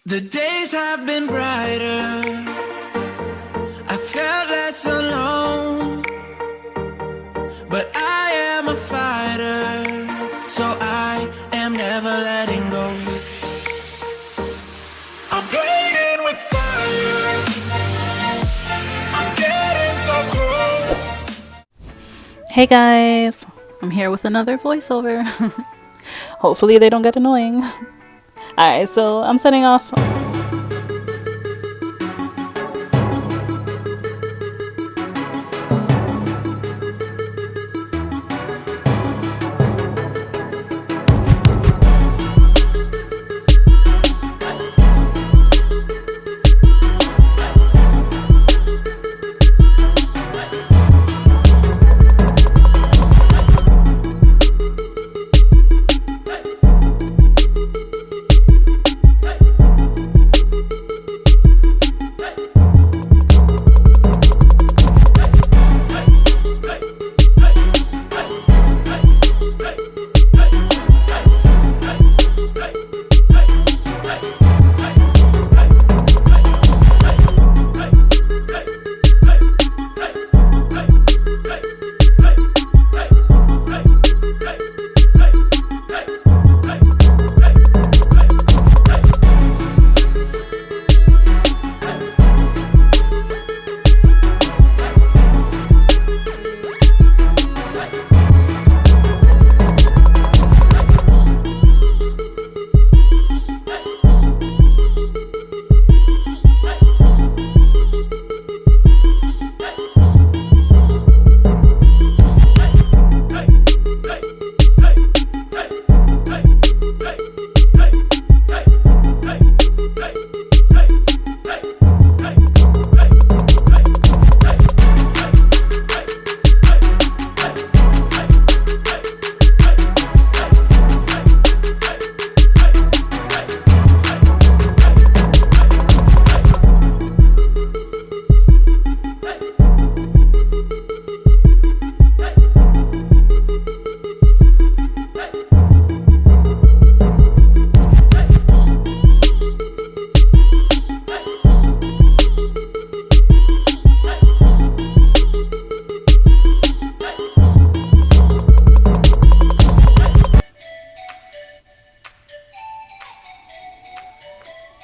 The days have been brighter. I felt less alone. But I am a fighter, so I am never letting go. I'm playing with fire. I'm getting so close. Hey guys, I'm here with another voiceover. Hopefully they don't get annoying. Alright, so I'm setting off.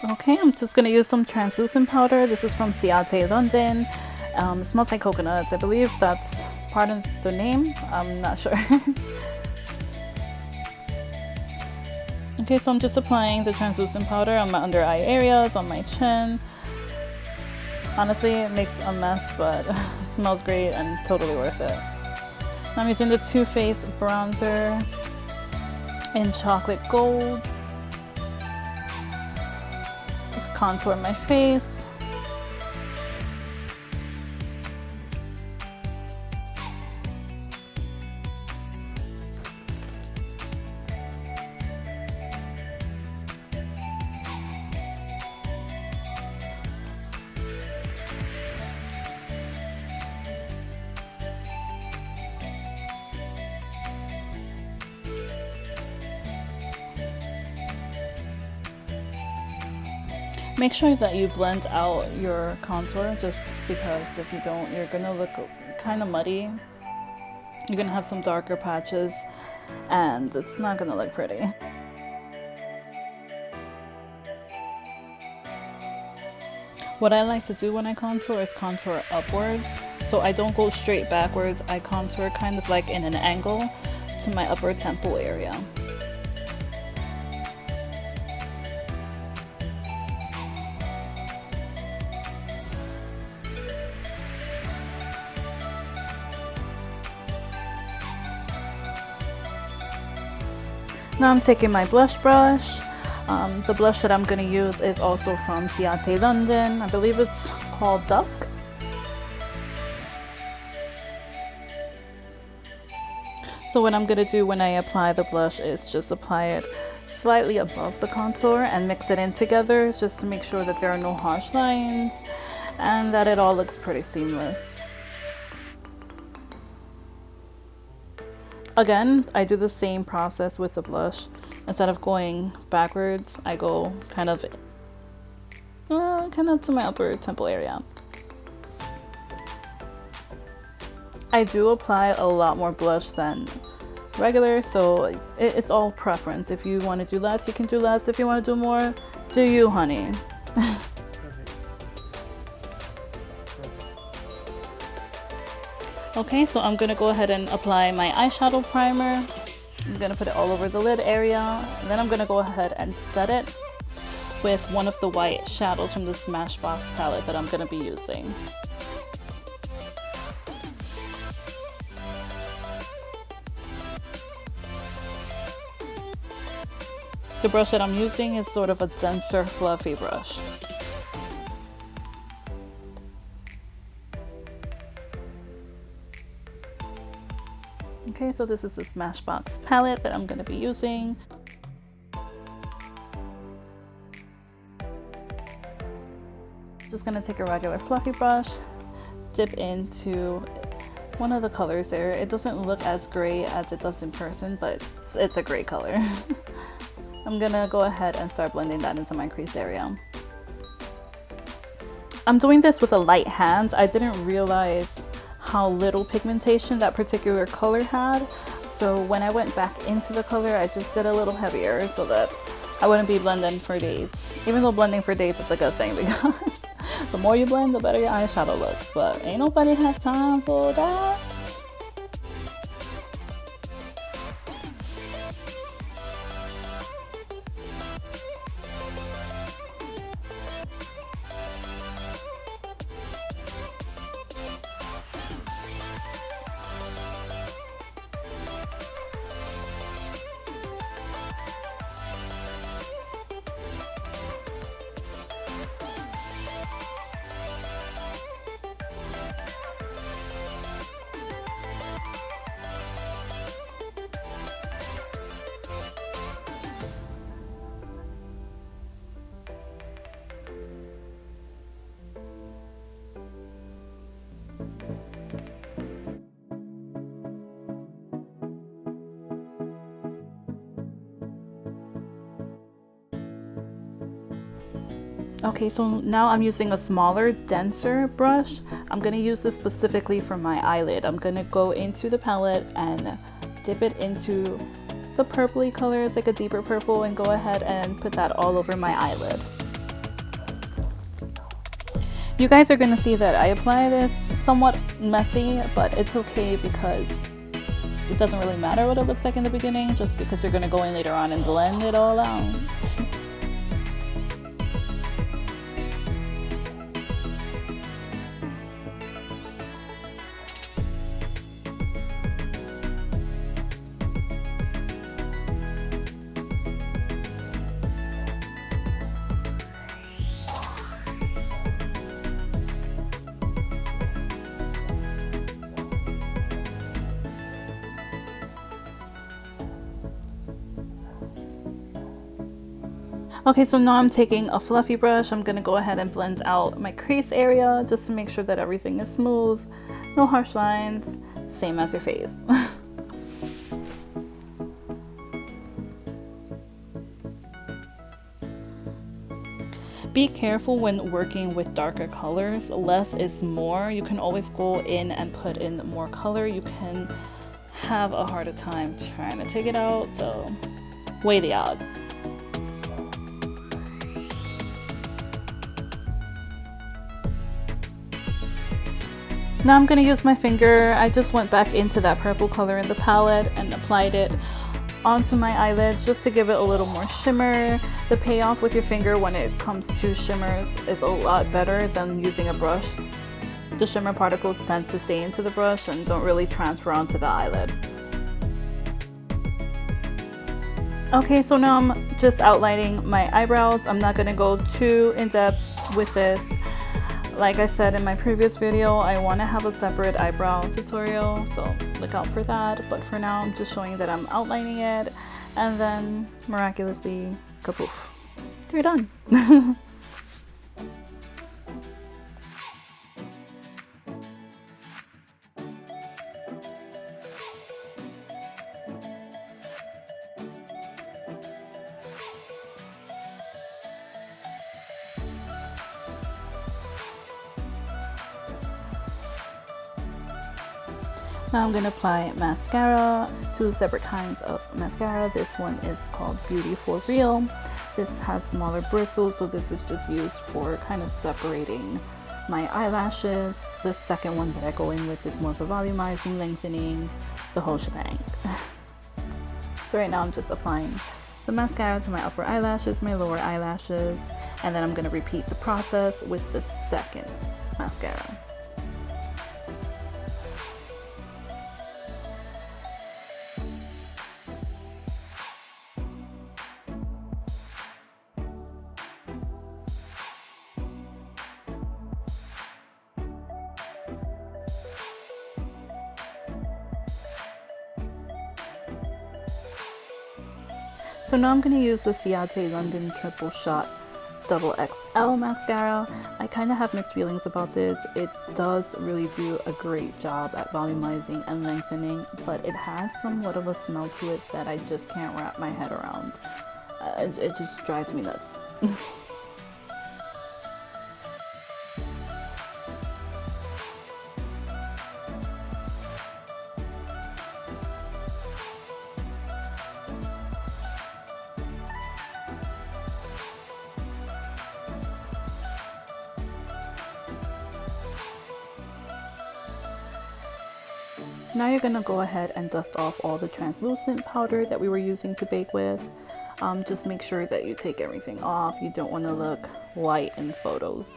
Okay, I'm just gonna use some translucent powder. This is from Ciate, London. It smells like coconuts. I believe that's part of the name. I'm not sure. Okay, so I'm just applying the translucent powder on my under eye areas, on my chin. Honestly, it makes a mess, but it smells great and totally worth it. I'm using the Too Faced bronzer in chocolate gold to contour my face. Make sure that you blend out your contour, just because if you don't, you're gonna look kind of muddy. You're gonna have some darker patches and it's not gonna look pretty. What I like to do when I contour is contour upwards. So I don't go straight backwards, I contour kind of like in an angle to my upper temple area. Now I'm taking my blush brush. The blush that I'm going to use is also from Ciate, London. I believe it's called Dusk. So what I'm going to do when I apply the blush is just apply it slightly above the contour and mix it in together, just to make sure that there are no harsh lines and that it all looks pretty seamless. Again, I do the same process with the blush. Instead of going backwards, I go kind of kind of to my upper temple area. I do apply a lot more blush than regular, so it's all preference. If you want to do less, you can do less. If you want to do more, do you, honey. Okay, so I'm gonna go ahead and apply my eyeshadow primer. I'm gonna put it all over the lid area, and then I'm gonna go ahead and set it with one of the white shadows from the Smashbox palette that I'm gonna be using. The brush that I'm using is sort of a denser, fluffy brush. Okay, so this is the Smashbox palette that I'm going to be using. Just going to take a regular fluffy brush, dip into one of the colors there. It doesn't look as gray as it does in person, but it's a gray color. I'm gonna go ahead and start blending that into my crease area. I'm doing this with a light hand. I didn't realize how little pigmentation that particular color had. So when I went back into the color, I just did a little heavier so that I wouldn't be blending for days. Even though blending for days is a good thing because the more you blend, the better your eyeshadow looks. But ain't nobody have time for that. Okay, so now I'm using a smaller, denser brush. I'm gonna use this specifically for my eyelid. I'm gonna go into the palette and dip it into the purpley color. It's like a deeper purple, and go ahead and put that all over my eyelid. You guys are gonna see that I apply this somewhat messy, but it's okay because it doesn't really matter what it looks like in the beginning, just because you're gonna go in later on and blend it all out. Okay, so now I'm taking a fluffy brush. I'm gonna go ahead and blend out my crease area just to make sure that everything is smooth, no harsh lines, same as your face. Be careful when working with darker colors. Less is more. You can always go in and put in more color. You can have a harder time trying to take it out, so weigh the odds. Now I'm going to use my finger. I just went back into that purple color in the palette and applied it onto my eyelids just to give it a little more shimmer. The payoff with your finger when it comes to shimmers is a lot better than using a brush. The shimmer particles tend to stay into the brush and don't really transfer onto the eyelid. Okay, so now I'm just outlining my eyebrows. I'm not going to go too in depth with this. Like I said in my previous video, I want to have a separate eyebrow tutorial, so look out for that. But for now, I'm just showing that I'm outlining it, and then miraculously, kapoof, you're done. Now I'm going to apply mascara, two separate kinds of mascara. This one is called Beauty for Real. This has smaller bristles, so this is just used for kind of separating my eyelashes. The second one that I go in with is more for volumizing, lengthening, the whole shebang. So right now I'm just applying the mascara to my upper eyelashes, my lower eyelashes, and then I'm going to repeat the process with the second mascara. So now I'm going to use the Ciate London Triple Shot Double XL mascara. I kind of have mixed feelings about this. It does really do a great job at volumizing and lengthening, but it has somewhat of a smell to it that I just can't wrap my head around. It just drives me nuts. Now you're gonna go ahead and dust off all the translucent powder that we were using to bake with. Just make sure that you take everything off. You don't want to look white in photos.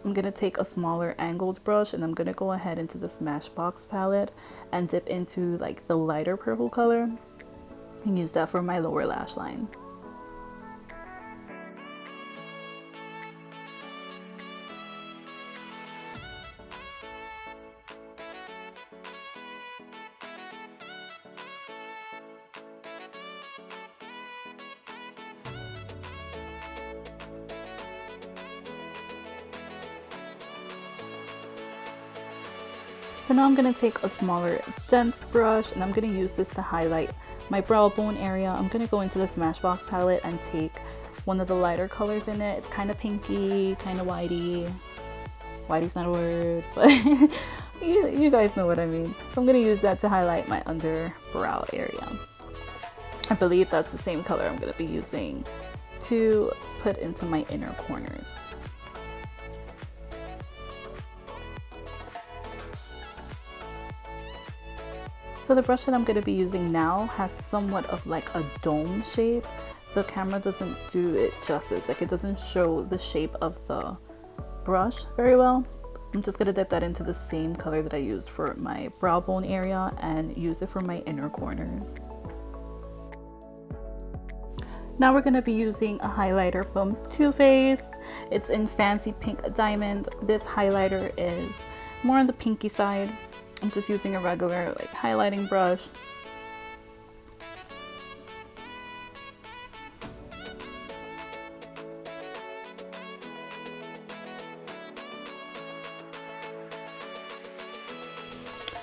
I'm gonna take a smaller angled brush and I'm gonna go ahead into the Smashbox palette and dip into like the lighter purple color and use that for my lower lash line. So now I'm going to take a smaller dense brush and I'm going to use this to highlight my brow bone area. I'm going to go into the Smashbox palette and take one of the lighter colors in it. It's kind of pinky, kind of whitey. Whitey's not a word, but you guys know what I mean. So I'm going to use that to highlight my underbrow area. I believe that's the same color I'm going to be using to put into my inner corners. So the brush that I'm going to be using now has somewhat of like a dome shape. The camera doesn't do it justice, like it doesn't show the shape of the brush very well. I'm just going to dip that into the same color that I used for my brow bone area and use it for my inner corners. Now we're going to be using a highlighter from Too Faced. It's in Fancy Pink Diamond. This highlighter is more on the pinky side. I'm just using a regular like highlighting brush.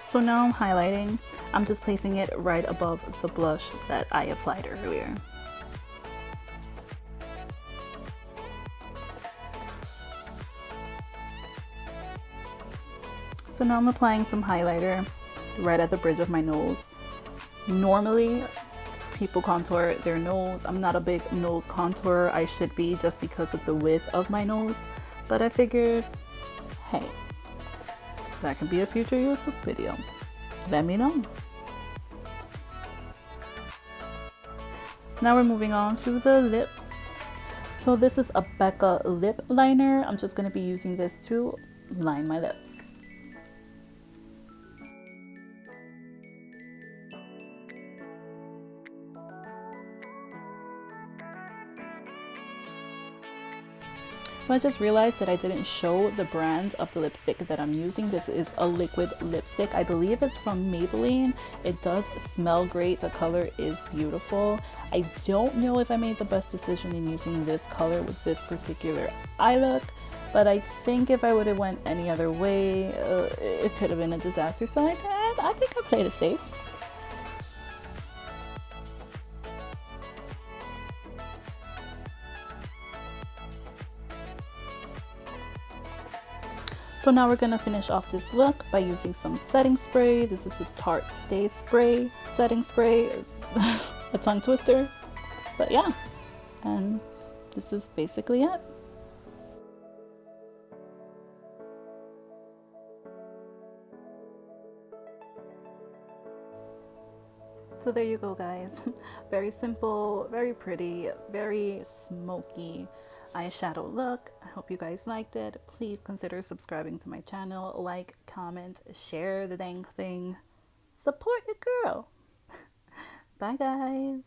So now I'm highlighting. I'm just placing it right above the blush that I applied earlier. So now I'm applying some highlighter right at the bridge of my nose. Normally, people contour their nose. I'm not a big nose contourer. I should be just because of the width of my nose. But I figured, hey, that can be a future YouTube video. Let me know. Now we're moving on to the lips. So this is a Becca lip liner. I'm just going to be using this to line my lips. So I just realized that I didn't show the brand of the lipstick that I'm using. This is a liquid lipstick. I believe it's from Maybelline. It does smell great. The color is beautiful. I don't know if I made the best decision in using this color with this particular eye look, but I think if I would have went any other way, it could have been a disaster. So I think I played it safe. So now we're gonna finish off this look by using some setting spray. This is the Tarte Stay Spray setting spray. It's a tongue twister, but yeah, and this is basically it. So there you go, guys. Very simple, very pretty, very smoky eyeshadow look. I hope you guys liked it. Please consider subscribing to my channel, like, comment, share the dang thing. Support your girl. Bye, guys.